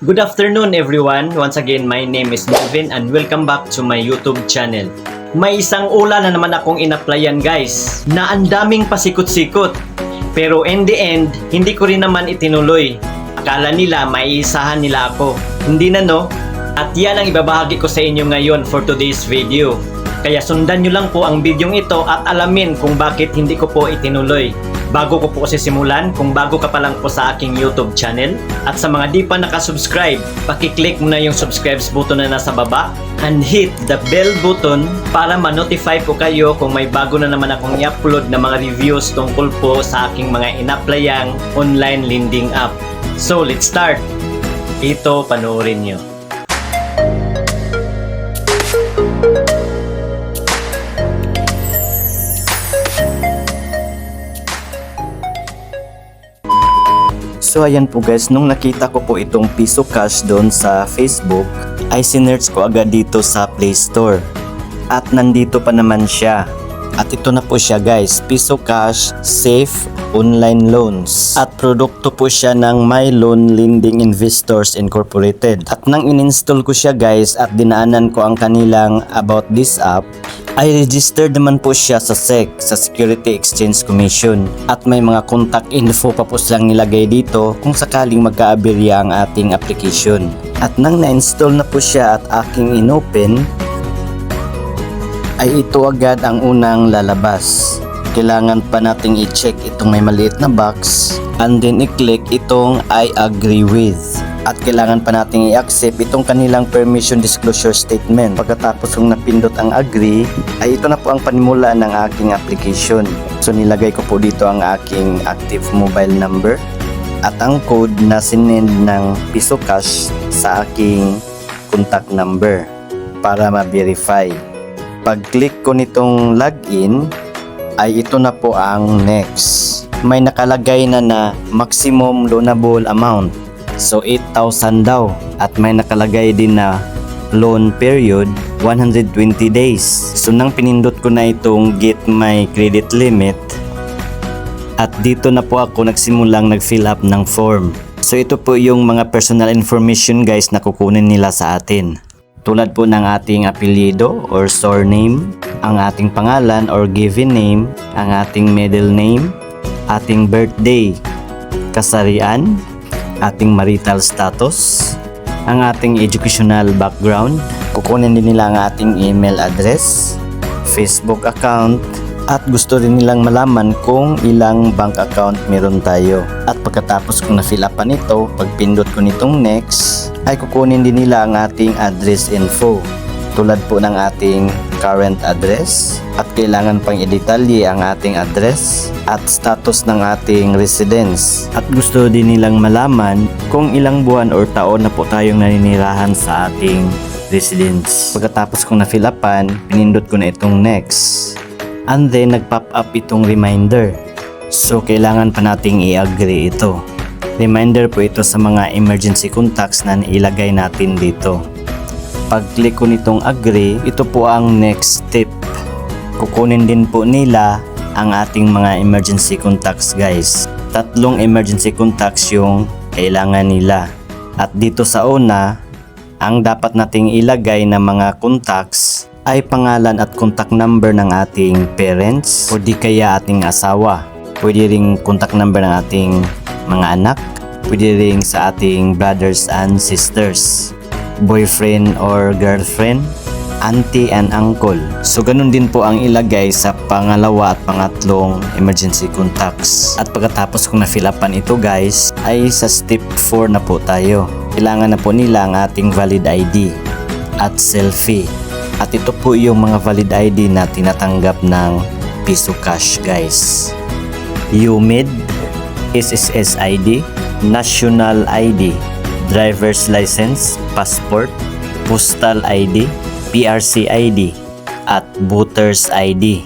Good afternoon everyone. Once again, my name is Melvin and welcome back to my YouTube channel. May isang ula na naman akong in-applyan guys na ang daming pasikot-sikot. Pero in the end, hindi ko rin naman itinuloy. Akala nila maiisahan nila ako. Hindi na no? At yan ang ibabahagi ko sa inyo ngayon for today's video. Kaya sundan nyo lang po ang videong ito at alamin kung bakit hindi ko po itinuloy. Bago ko po kasi simulan, kung bago ka pa lang po sa aking YouTube channel at sa mga di pa nakasubscribe, pakiclick mo na yung subscribe button na nasa baba and hit the bell button para ma-notify po kayo kung may bago na naman akong i-upload na mga reviews tungkol po sa aking mga in-applyang online lending app. So let's start! Ito panoorin nyo. So ayan po guys, nung nakita ko po itong Piso Cash doon sa Facebook, ay sinearch ko agad dito sa Play Store. At nandito pa naman siya. At ito na po siya guys, Piso Cash Safe Online Loans. At produkto po siya ng My Loan Lending Investors Incorporated. At nang in-install ko siya guys at dinaanan ko ang kanilang about this app, ay registered naman po siya sa SEC, sa Security Exchange Commission. At may mga contact info pa po silang nilagay dito kung sakaling magka-aberya ang ating application. At nang na-install na po siya at aking inopen, ay ito agad ang unang lalabas. Kailangan pa nating i-check itong may maliit na box and then i-click itong I agree with. At kailangan pa nating i-accept itong kanilang permission disclosure statement. Pagkatapos kong napindot ang agree, ay ito na po ang panimula ng aking application. So nilagay ko po dito ang aking active mobile number at ang code na sinend ng Piso Cash sa aking contact number para ma-verify. Pag-click ko nitong login, ay ito na po ang next. May nakalagay na maximum loanable amount. So 8,000 daw. At may nakalagay din na loan period 120 days. So nang pinindot ko na itong get my credit limit, at dito na po ako nagsimulang nag-fill up ng form. So ito po yung mga personal information guys na kukunin nila sa atin. Tulad po ng ating apelyido or surname, ang ating pangalan or given name, ang ating middle name, ating birthday, kasarian, ating marital status, ang ating educational background, kukunin din nila ang ating email address, Facebook account, at gusto rin nilang malaman kung ilang bank account meron tayo. At pagkatapos kong na-fill upan ito, pag pindot ko nitong next, ay kukunin din nila ang ating address info. Tulad po ng ating current address, at kailangan pang i-detalye ang ating address at status ng ating residence. At gusto din nilang malaman kung ilang buwan or taon na po tayong naninirahan sa ating residence. Pagkatapos kong na-fill upan, pinindot ko na itong next. And then nag-pop up itong reminder. So kailangan pa nating i-agree ito. Reminder po ito sa mga emergency contacts na ilagay natin dito. Pag-click ko nitong agree, ito po ang next step. Kukunin din po nila ang ating mga emergency contacts guys. 3 emergency contacts yung kailangan nila. At dito sa una, ang dapat nating ilagay na mga contacts ay pangalan at contact number ng ating parents o di kaya ating asawa. Pwede ring contact number ng ating mga anak. Pwede ring sa ating brothers and sisters, boyfriend or girlfriend, auntie and uncle. So ganun din po ang ilagay sa pangalawa at pangatlong emergency contacts. At pagkatapos kung na-fill upan ito guys, ay sa step 4 na po tayo. Kailangan na po nila ang ating valid ID at selfie. At ito po yung mga valid ID na tinatanggap ng Piso Cash guys. UMID, SSS ID, National ID, Driver's License, Passport, Postal ID, PRC ID, at Voters ID.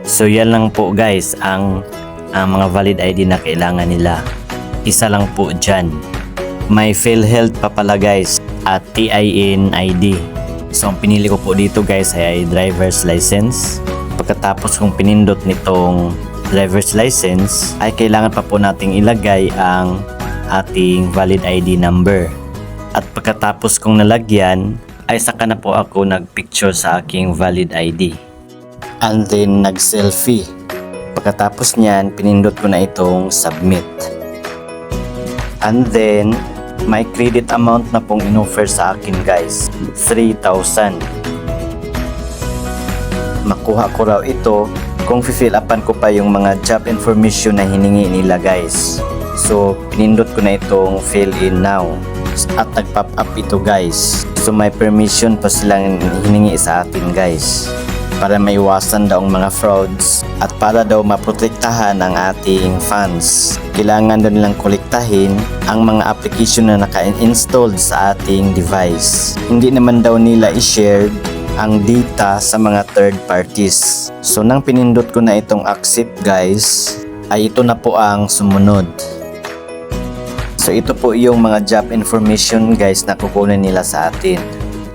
So yan lang po guys ang mga valid ID na kailangan nila. Isa lang po dyan. May PhilHealth pa pala guys at TIN ID. So ang pinili ko po dito guys ay driver's license. Pagkatapos kong pinindot nitong driver's license ay kailangan pa po nating ilagay ang ating valid ID number. At pagkatapos kong nalagyan, ay saka na po ako nagpicture sa aking valid ID. And then nag-selfie. Pagkatapos niyan, pinindot ko na itong submit. And then, may credit amount na pong inoffer sa akin guys, 3,000. Makuha ko raw ito kung fill upan ko pa yung mga job information na hiningi nila guys. So, pinindot ko na itong fill in now. At nag-pop up ito guys. So, may permission pa silang hiningi sa atin guys. Para maiwasan daw ang mga frauds at para daw maprotektahan ang ating funds. Kailangan daw nilang kolektahin ang mga application na naka-installed sa ating device. Hindi naman daw nila i-share ang data sa mga third parties. So nang pinindot ko na itong accept guys, ay ito na po ang sumunod. So ito po yung mga job information guys na kukunin nila sa atin.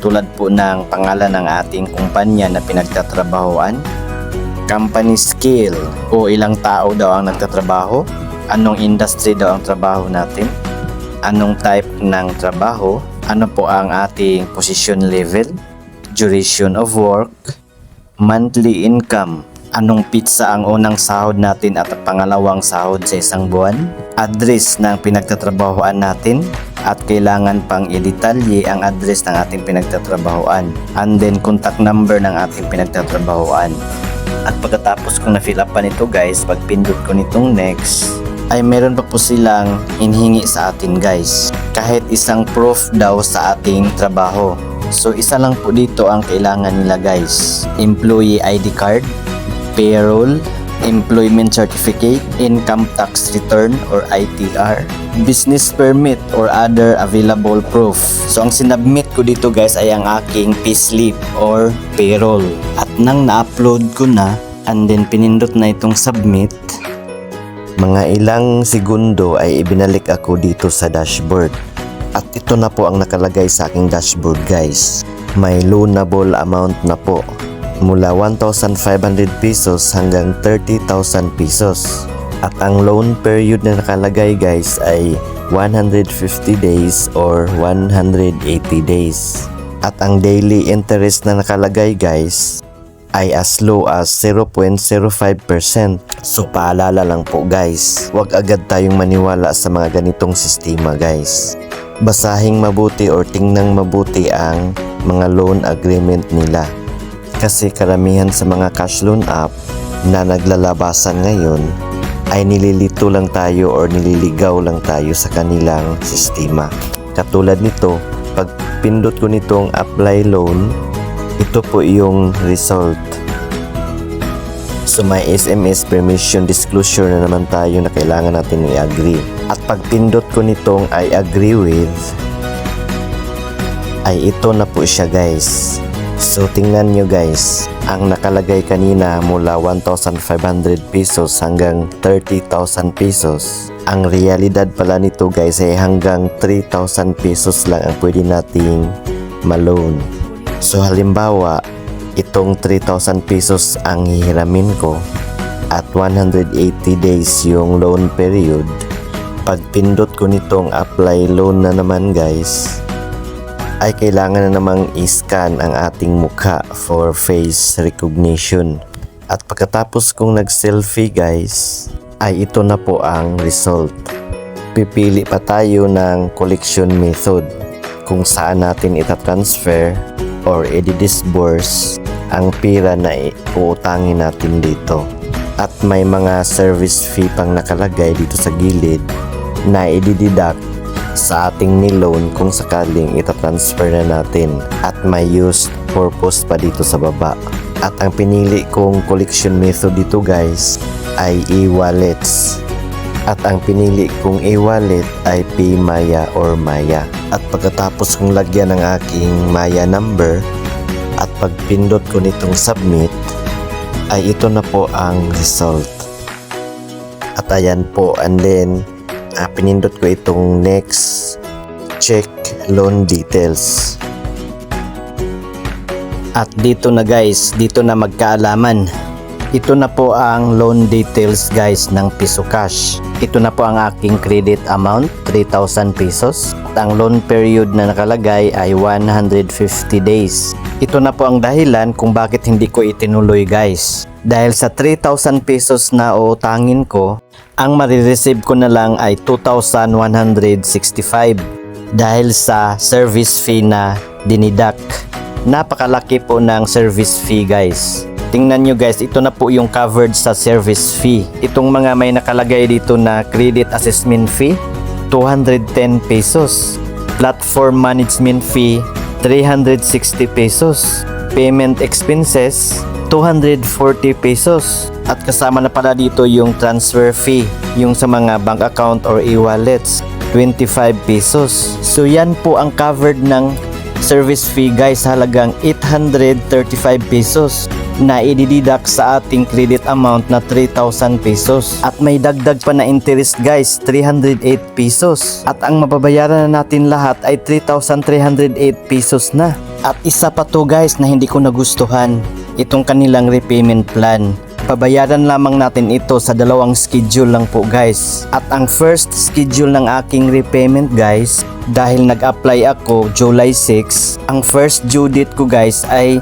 Tulad po ng pangalan ng ating kumpanya na pinagtatrabahoan, company skill o ilang tao daw ang nagtatrabaho, anong industry daw ang trabaho natin, anong type ng trabaho, ano po ang ating position level, duration of work, monthly income, anong pizza ang unang sahod natin at pangalawang sahod sa isang buwan, address ng pinagtatrabahoan natin, at kailangan pang i-detalye ang address ng ating pinagtatrabahoan, and then contact number ng ating pinagtatrabahoan. At pagkatapos kong na-fill upan ito guys, pag pindot ko nitong next, ay meron pa po silang inhingi sa atin guys. Kahit isang proof daw sa ating trabaho. So isa lang po dito ang kailangan nila guys. Employee ID card, payroll, employment certificate, income tax return or ITR, business permit or other available proof. So ang sinubmit ko dito guys ay ang aking payslip or payroll. At nang na-upload ko na and then pinindot na itong submit, mga ilang segundo ay ibinalik ako dito sa dashboard. At ito na po ang nakalagay sa aking dashboard guys. May loanable amount na po. Mula 1,500 pesos hanggang 30,000 pesos. At ang loan period na nakalagay guys ay 150 days or 180 days. At ang daily interest na nakalagay guys ay as low as 0.05%. So paalala lang po guys, huwag agad tayong maniwala sa mga ganitong sistema guys. Basahing mabuti or tingnan mabuti ang mga loan agreement nila. Kasi karamihan sa mga cash loan app na naglalabasan ngayon ay nililito lang tayo or nililigaw lang tayo sa kanilang sistema. Katulad nito, pag pindot ko nitong apply loan, ito po yung result. So may SMS permission disclosure na naman tayo na kailangan natin i-agree. At pag pindot ko nitong I agree with, ay ito na po siya guys. So tingnan nyo guys, ang nakalagay kanina mula 1,500 pesos hanggang 30,000 pesos. Ang realidad pala nito guys ay hanggang 3,000 pesos lang ang pwede nating ma-loan. So halimbawa, itong 3,000 pesos ang hihiramin ko at 180 days yung loan period. Pag pindot ko nitong apply loan na naman guys, ay kailangan na namang i-scan ang ating mukha for face recognition. At pagkatapos kong nag-selfie guys, ay ito na po ang result. Pipili pa tayo ng collection method kung saan natin itatransfer or i-disburse ang pira na uutangin natin dito. At may mga service fee pang nakalagay dito sa gilid na i-deduct sa ating niloan kung sakaling itatransfer na natin, at may used purpose pa dito sa baba. At ang pinili kong collection method dito guys ay e-wallets. At ang pinili kong e-wallet ay PayMaya or Maya. At pagkatapos kong lagyan ng aking Maya number at pagpindot ko nitong submit, ay ito na po ang result. At ayan po, and then pinindot ko itong next, check loan details. At dito na guys, dito na magkaalaman Ito na po ang loan details guys ng Piso Cash. Ito na po ang aking credit amount, 3,000 pesos. At ang loan period na nakalagay ay 150 days. Ito na po ang dahilan kung bakit hindi ko itinuloy guys. Dahil sa 3,000 pesos na uutangin ko, ang marireceive ko na lang ay 2,165 dahil sa service fee na dinidak. Napakalaki po ng service fee guys. Tingnan nyo guys, ito na po yung covered sa service fee. Itong mga may nakalagay dito na credit assessment fee, 210 pesos. Platform management fee, 360 pesos. Payment expenses, 240 pesos. At kasama na pala dito yung transfer fee, yung sa mga bank account or e-wallets, 25 pesos. So yan po ang covered ng service fee guys, halagang 835 pesos na idididak sa ating credit amount na 3,000 pesos. At may dagdag pa na interest guys, 308 pesos. At ang mababayaran na natin lahat ay 3,308 pesos na. At isa pa to guys na hindi ko nagustuhan, itong kanilang repayment plan. Pabayaran lamang natin ito sa dalawang schedule lang po guys. At ang first schedule ng aking repayment guys, dahil nag-apply ako July 6, ang first due date ko guys ay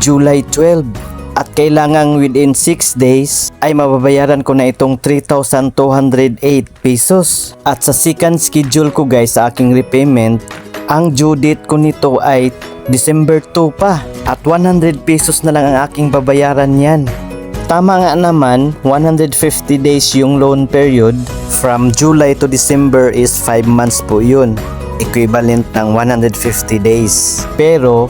July 12. At kailangan within 6 days ay mababayaran ko na itong 3,208 pesos. At sa second schedule ko guys sa aking repayment, ang due date ko nito ay December 2 pa. At 100 pesos na lang ang aking babayaran yan. Tama nga naman, 150 days yung loan period. From July to December is 5 months po yun. Equivalent ng 150 days. Pero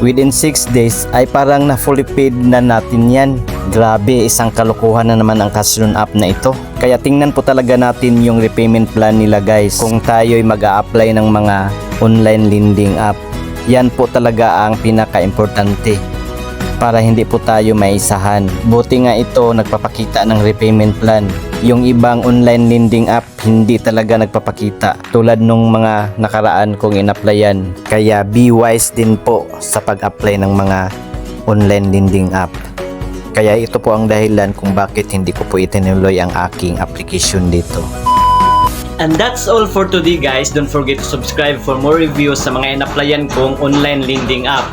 within 6 days ay parang na fully paid na natin yan. Grabe, isang kalokohan na naman ang cash loan app na ito. Kaya tingnan po talaga natin yung repayment plan nila guys kung tayo'y mag-a-apply ng mga online lending app. Yan po talaga ang pinaka-importante para hindi po tayo maisahan. Buti nga ito nagpapakita ng repayment plan. Yung ibang online lending app hindi talaga nagpapakita tulad nung mga nakaraan kong in-applyan. Kaya be wise din po sa pag-apply ng mga online lending app. Kaya ito po ang dahilan kung bakit hindi ko po itinuloy ang aking application dito. And that's all for today guys. Don't forget to subscribe for more reviews sa mga in-applyan kong online lending app.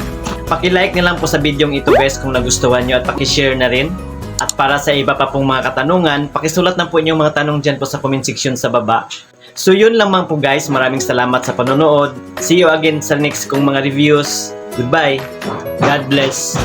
Paki-like na lang po sa video ito guys kung nagustuhan nyo at paki-share na rin. At para sa iba pa pong mga katanungan, pakisulat na po inyong mga tanong dyan po sa comment section sa baba. So yun lang po guys, maraming salamat sa panonood. See you again sa next kong mga reviews. Goodbye. God bless.